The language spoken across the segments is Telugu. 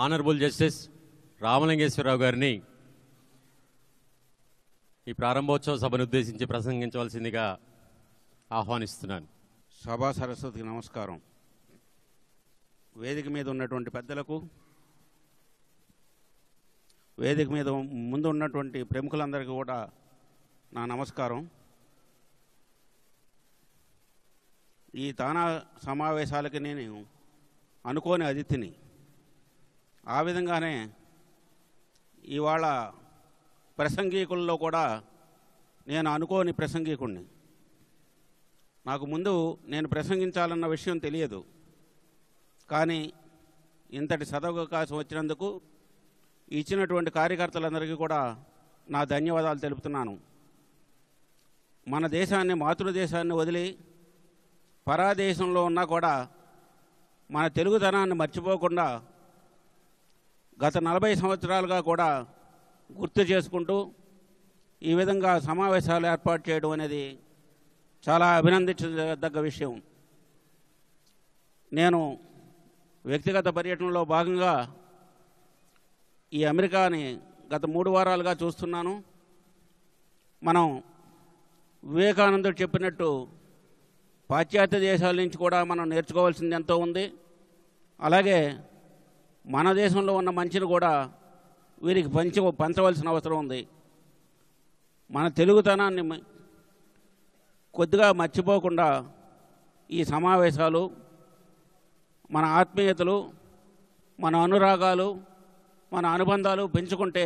ఆనరబుల్ జస్టిస్ రామలింగేశ్వరరావు గారిని ఈ ప్రారంభోత్సవ సభను ఉద్దేశించి ప్రసంగించవలసిందిగా ఆహ్వానిస్తున్నాను. సభా సరస్వతికి నమస్కారం. వేదిక మీద ఉన్నటువంటి పెద్దలకు, వేదిక మీద ముందు ఉన్నటువంటి ప్రముఖులందరికీ కూడా నా నమస్కారం. ఈ తానా సమావేశాలకి నేను అనుకోని అతిథిని. ఆ విధంగానే ఇవాళ ప్రసంగీకుల్లో కూడా నేను అనుకోని ప్రసంగీకుణ్ణి. నాకు ముందు నేను ప్రసంగించాలన్న విషయం తెలియదు, కానీ ఇంతటి సదవకాశం వచ్చినందుకు ఇచ్చినటువంటి కార్యకర్తలందరికీ కూడా నా ధన్యవాదాలు తెలుపుతున్నాను. మన దేశాన్ని, మాతృదేశాన్ని వదిలి పరాదేశంలో ఉన్నా కూడా మన తెలుగుతనాన్ని మర్చిపోకుండా గత 40 సంవత్సరాలుగా కూడా గుర్తు చేసుకుంటూ ఈ విధంగా సమావేశాలు ఏర్పాటు చేయడం అనేది చాలా అభినందించదగ్గ విషయం. నేను వ్యక్తిగత పర్యటనలో భాగంగా ఈ అమెరికాని గత 3 వారాలుగా చూస్తున్నాను. మనం వివేకానందుడు చెప్పినట్టు పాశ్చాత్య దేశాల నుంచి కూడా మనం నేర్చుకోవాల్సింది ఎంతో ఉంది. అలాగే మన దేశంలో ఉన్న మంచిని కూడా వీరికి పంచవలసిన అవసరం ఉంది. మన తెలుగుతనాన్ని కొద్దిగా మర్చిపోకుండా ఈ సమావేశాలు, మన ఆత్మీయతలు, మన అనురాగాలు, మన అనుబంధాలు పెంచుకుంటే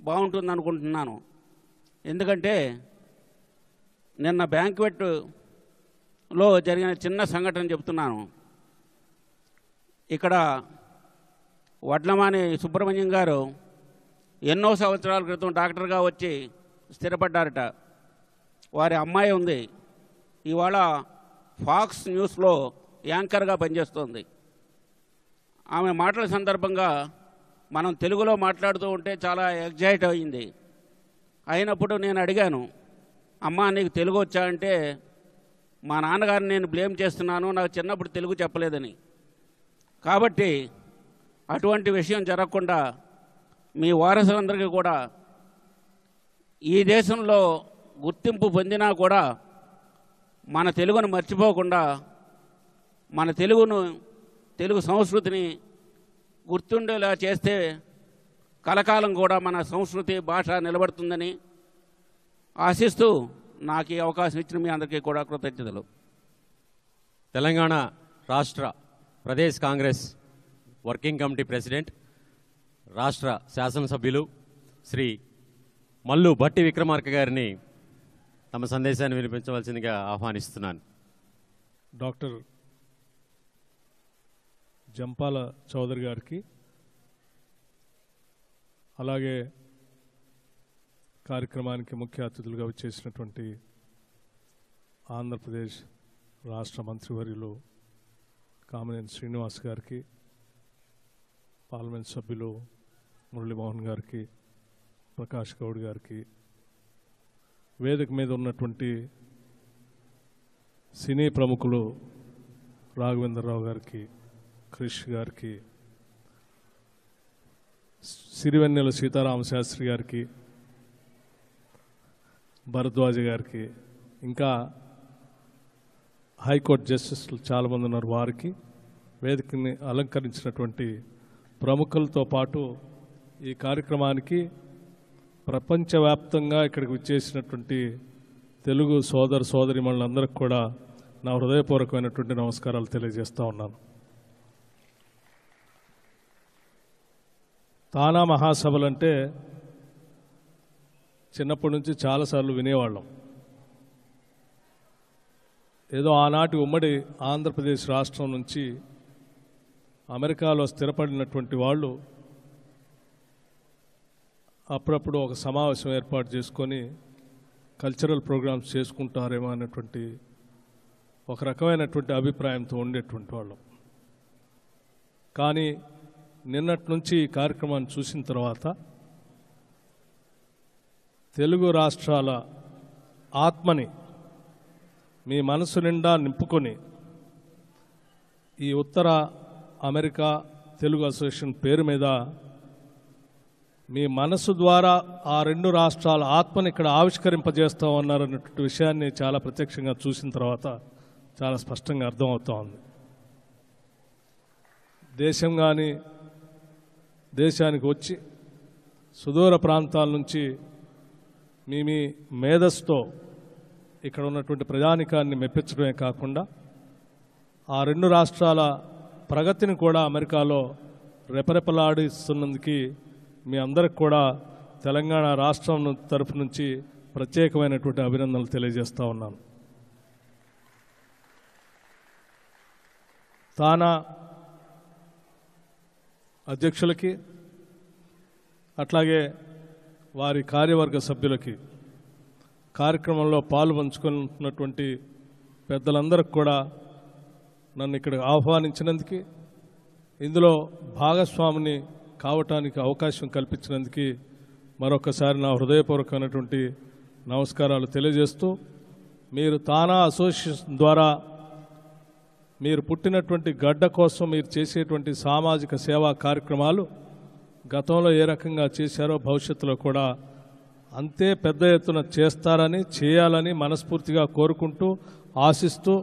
బాగుంటుంది అనుకుంటున్నాను. ఎందుకంటే నిన్న బ్యాంక్వెట్లో జరిగిన చిన్న సంఘటన చెప్తున్నాను. ఇక్కడ వడ్లమాని సుబ్రహ్మణ్యం గారు ఎన్నో సంవత్సరాల క్రితం డాక్టర్గా వచ్చి స్థిరపడ్డారట. వారి అమ్మాయి ఉంది, ఇవాళ ఫాక్స్ న్యూస్లో యాంకర్గా పనిచేస్తోంది. ఆమె మాటల సందర్భంగా మనం తెలుగులో మాట్లాడుతూ ఉంటే చాలా ఎగ్జైట్ అయింది. అయినప్పుడు నేను అడిగాను, అమ్మా నీకు తెలుగు వచ్చా అంటే, మా నాన్నగారిని నేను బ్లేమ్ చేస్తున్నాను, నాకు చిన్నప్పుడు తెలుగు చెప్పలేదని. కాబట్టి అటువంటి విషయం జరగకుండా మీ వారసులందరికీ కూడా ఈ దేశంలో గుర్తింపు పొందినా కూడా మన తెలుగును మర్చిపోకుండా, మన తెలుగు సంస్కృతిని గుర్తుండేలా చేస్తే కలకాలం కూడా మన సంస్కృతి, భాష నిలబడుతుందని ఆశిస్తూ నాకు ఈ అవకాశం ఇచ్చిన మీ అందరికీ కూడా కృతజ్ఞతలు. తెలంగాణ రాష్ట్ర Pradesh Congress working committee president, రాష్ట్ర శాసనసభ్యులు శ్రీ మల్లు భట్టి విక్రమార్క గారిని తమ సందేశాన్ని వినిపించవలసిందిగా ఆహ్వానిస్తున్నాను. డాక్టర్ జంపాల చౌదరి గారికి, అలాగే కార్యక్రమానికి ముఖ్య అతిథులుగా వచ్చేసినటువంటి ఆంధ్రప్రదేశ్ రాష్ట్ర మంత్రివర్యులు కామినేని శ్రీనివాస్ గారికి, పార్లమెంట్ సభ్యులు మురళీమోహన్ గారికి, ప్రకాష్ గౌడ్ గారికి, వేదిక మీద ఉన్నటువంటి సినీ ప్రముఖులు రాఘవేంద్రరావు గారికి, క్రిష్ గారికి, సిరివెన్నెల సీతారామశాస్త్రి గారికి, భరద్వాజ గారికి, ఇంకా హైకోర్టు జస్టిస్లు చాలామంది ఉన్నారు, వారికి, వేదికని అలంకరించినటువంటి ప్రముఖులతో పాటు ఈ కార్యక్రమానికి ప్రపంచవ్యాప్తంగా ఇక్కడికి వచ్చేసినటువంటి తెలుగు సోదర సోదరీమణులందరికీ కూడా నా హృదయపూర్వకమైనటువంటి నమస్కారాలు తెలియజేస్తూ ఉన్నాను. తానా మహాసభలంటే చిన్నప్పటి నుంచి చాలాసార్లు వినేవాళ్ళం. ఏదో ఆనాటి ఉమ్మడి ఆంధ్రప్రదేశ్ రాష్ట్రం నుంచి అమెరికాలో స్థిరపడినటువంటి వాళ్ళు అప్పుడప్పుడు ఒక సమావేశం ఏర్పాటు చేసుకొని కల్చరల్ ప్రోగ్రామ్స్ చేసుకుంటారేమో అనేటువంటి ఒక రకమైనటువంటి అభిప్రాయంతో ఉండేటువంటి వాళ్ళం. కానీ నిన్నటి నుంచి ఈ కార్యక్రమాన్ని చూసిన తర్వాత తెలుగు రాష్ట్రాల ఆత్మని మీ మనసు నిండా నింపుకొని ఈ ఉత్తర అమెరికా తెలుగు అసోసియేషన్ పేరు మీద మీ మనసు ద్వారా ఆ రెండు రాష్ట్రాల ఆత్మని ఇక్కడ ఆవిష్కరింపజేస్తూ ఉన్నారన్నటువంటి విషయాన్ని చాలా ప్రత్యక్షంగా చూసిన తర్వాత చాలా స్పష్టంగా అర్థమవుతూ ఉంది. దేశం కానీ దేశానికి వచ్చి సుదూర ప్రాంతాల నుంచి మీ మేధస్సుతో ఇక్కడ ఉన్నటువంటి ప్రజానికాన్ని మెప్పించడమే కాకుండా ఆ రెండు రాష్ట్రాల ప్రగతిని కూడా అమెరికాలో రెపరెపలాడిస్తున్నందుకు మీ అందరికి కూడా తెలంగాణ రాష్ట్రం తరఫు నుంచి ప్రత్యేకమైనటువంటి అభినందనలు తెలియజేస్తూ ఉన్నాను. తానా అధ్యక్షులకి అట్లాగే వారి కార్యవర్గ సభ్యులకి కార్యక్రమంలో పాలు పంచుకున్నటువంటి పెద్దలందరికీ కూడా నన్ను ఇక్కడ ఆహ్వానించినందుకు, ఇందులో భాగస్వామిని కావటానికి అవకాశం కల్పించినందుకు మరొకసారి నా హృదయపూర్వకమైనటువంటి నమస్కారాలు తెలియజేస్తూ, మీరు తానా అసోసియేషన్ ద్వారా మీరు పుట్టినటువంటి గడ్డ కోసం మీరు చేసేటువంటి సామాజిక సేవా కార్యక్రమాలు గతంలో ఏ రకంగా చేశారో భవిష్యత్తులో కూడా అంతే పెద్ద ఎత్తున చేస్తారని, చేయాలని మనస్ఫూర్తిగా కోరుకుంటూ, ఆశిస్తూ,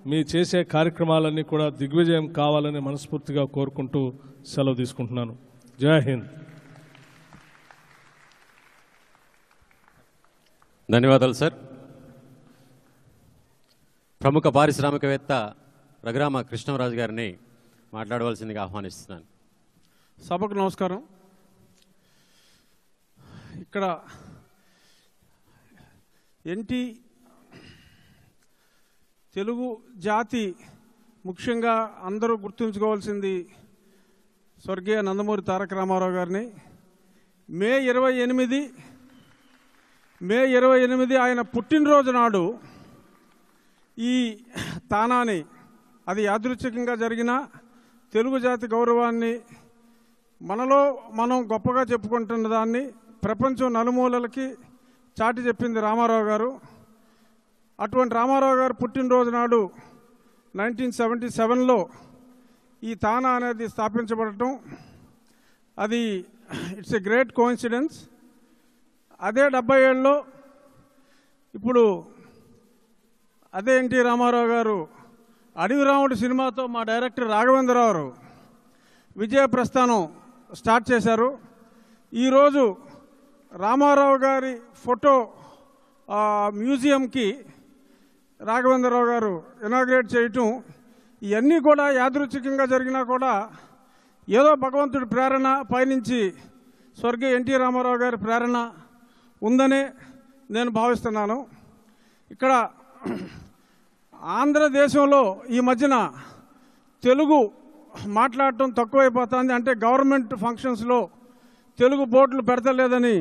మీ చేసే కార్యక్రమాలన్నీ కూడా దిగ్విజయం కావాలని మనస్ఫూర్తిగా కోరుకుంటూ సెలవు తీసుకుంటున్నాను. జై హింద్. ధన్యవాదాలు సార్. ప్రముఖ పారిశ్రామికవేత్త రఘురామ కృష్ణరాజు గారిని మాట్లాడవలసిందిగా ఆహ్వానిస్తున్నాను. సభకు నమస్కారం. ఇక్కడ తెలుగు జాతి ముఖ్యంగా అందరూ గుర్తుంచుకోవాల్సింది స్వర్గీయ నందమూరి తారక రామారావు గారిని. మే 28 ఆయన పుట్టినరోజు నాడు ఈ తానాని, అది యాదృచ్ఛికంగా జరిగిన తెలుగు జాతి గౌరవాన్ని మనలో మనం గొప్పగా చెప్పుకుంటున్న దాన్ని ప్రపంచం నలుమూలలకి చాటి చెప్పింది రామారావు గారు. అటువంటి రామారావు గారు పుట్టినరోజు నాడు 1977లో ఈ తానా అనేది స్థాపించబడటం, అది ఇట్స్ ఎ గ్రేట్ కోఇన్సిడెన్స్. అదే 77లో ఇప్పుడు అదే ఎన్టీ రామారావు గారు అడవి రాముడు సినిమాతో మా డైరెక్టర్ రాఘవేంద్రరావు విజయ ప్రస్థానం స్టార్ట్ చేశారు. ఈరోజు రామారావు గారి ఫోటో మ్యూజియంకి రాఘవేంద్రరావు గారు ఇనాగ్రేట్ చేయటం, ఇవన్నీ కూడా యాదృచ్ఛికంగా జరిగినా కూడా ఏదో భగవంతుడి ప్రేరణ, పైనుంచి స్వర్గీయ ఎన్టీ రామారావు గారి ప్రేరణ ఉందనే నేను భావిస్తున్నాను. ఇక్కడ ఆంధ్రదేశంలో ఈ మధ్యన తెలుగు మాట్లాడటం తక్కువైపోతుంది. అంటే గవర్నమెంట్ ఫంక్షన్స్లో తెలుగు బోర్డులు పెడతలేదని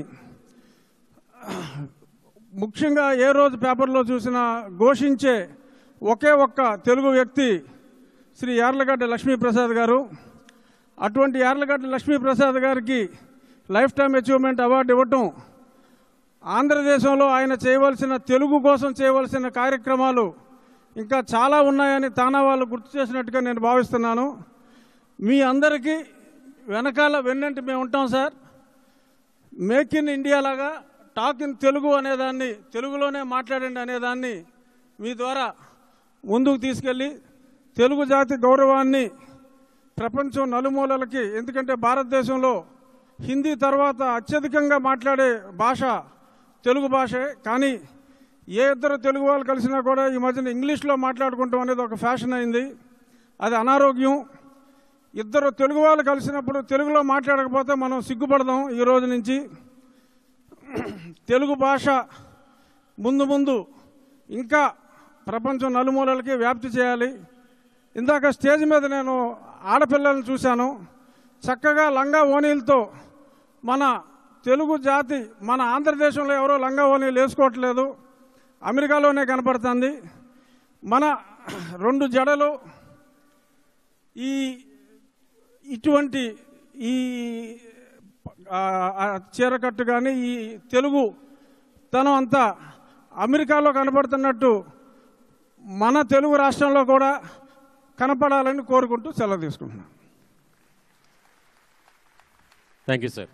ముఖ్యంగా ఏ రోజు పేపర్లో చూసినా ఘోషించే ఒకే ఒక్క తెలుగు వ్యక్తి శ్రీ యార్లగడ్డ లక్ష్మీప్రసాద్ గారు. అటువంటి యార్లగడ్డ లక్ష్మీప్రసాద్ గారికి లైఫ్ టైమ్ అచీవ్మెంట్ అవార్డు ఇవ్వటం, ఆంధ్రదేశంలో ఆయన చేయవలసిన, తెలుగు కోసం చేయవలసిన కార్యక్రమాలు ఇంకా చాలా ఉన్నాయని తానా వాళ్ళు గుర్తు చేసినట్టుగా నేను భావిస్తున్నాను. మీ అందరికీ వెనకాల వెన్నంటి మేము ఉంటాం సార్. మేక్ ఇన్ ఇండియా లాగా టాక్ ఇన్ తెలుగు అనేదాన్ని, తెలుగులోనే మాట్లాడండి అనేదాన్ని మీ ద్వారా ముందుకు తీసుకెళ్ళి తెలుగు జాతి గౌరవాన్ని ప్రపంచం నలుమూలలకి, ఎందుకంటే భారతదేశంలో హిందీ తర్వాత అత్యధికంగా మాట్లాడే భాష తెలుగు భాషే. కానీ ఏ ఇద్దరు తెలుగు వాళ్ళు కలిసినా కూడా ఈ మధ్యన ఇంగ్లీష్లో మాట్లాడుకుంటాం అనేది ఒక ఫ్యాషన్ అయింది. అది అనారోగ్యం. ఇద్దరు తెలుగు వాళ్ళు కలిసినప్పుడు తెలుగులో మాట్లాడకపోతే మనం సిగ్గుపడదాం. ఈ రోజు నుంచి తెలుగు భాష ముందు ఇంకా ప్రపంచం నలుమూలలకి వ్యాప్తి చేయాలి. ఇందాక స్టేజ్ మీద నేను ఆడపిల్లలను చూశాను, చక్కగా లంగా ఓణీలతో. మన తెలుగు జాతి, మన ఆంధ్రదేశంలో ఎవరో లంగా ఓణీలు వేసుకోవట్లేదు, అమెరికాలోనే కనపడుతుంది. మన రెండు జడలు, ఇటువంటి ఈ చీరకట్టు కానీ ఈ తెలుగు తనం అంతా అమెరికాలో కనపడుతున్నట్టు మన తెలుగు రాష్ట్రంలో కూడా కనపడాలని కోరుకుంటూ సెలవు తీసుకుంటున్నాను. Thank you sir.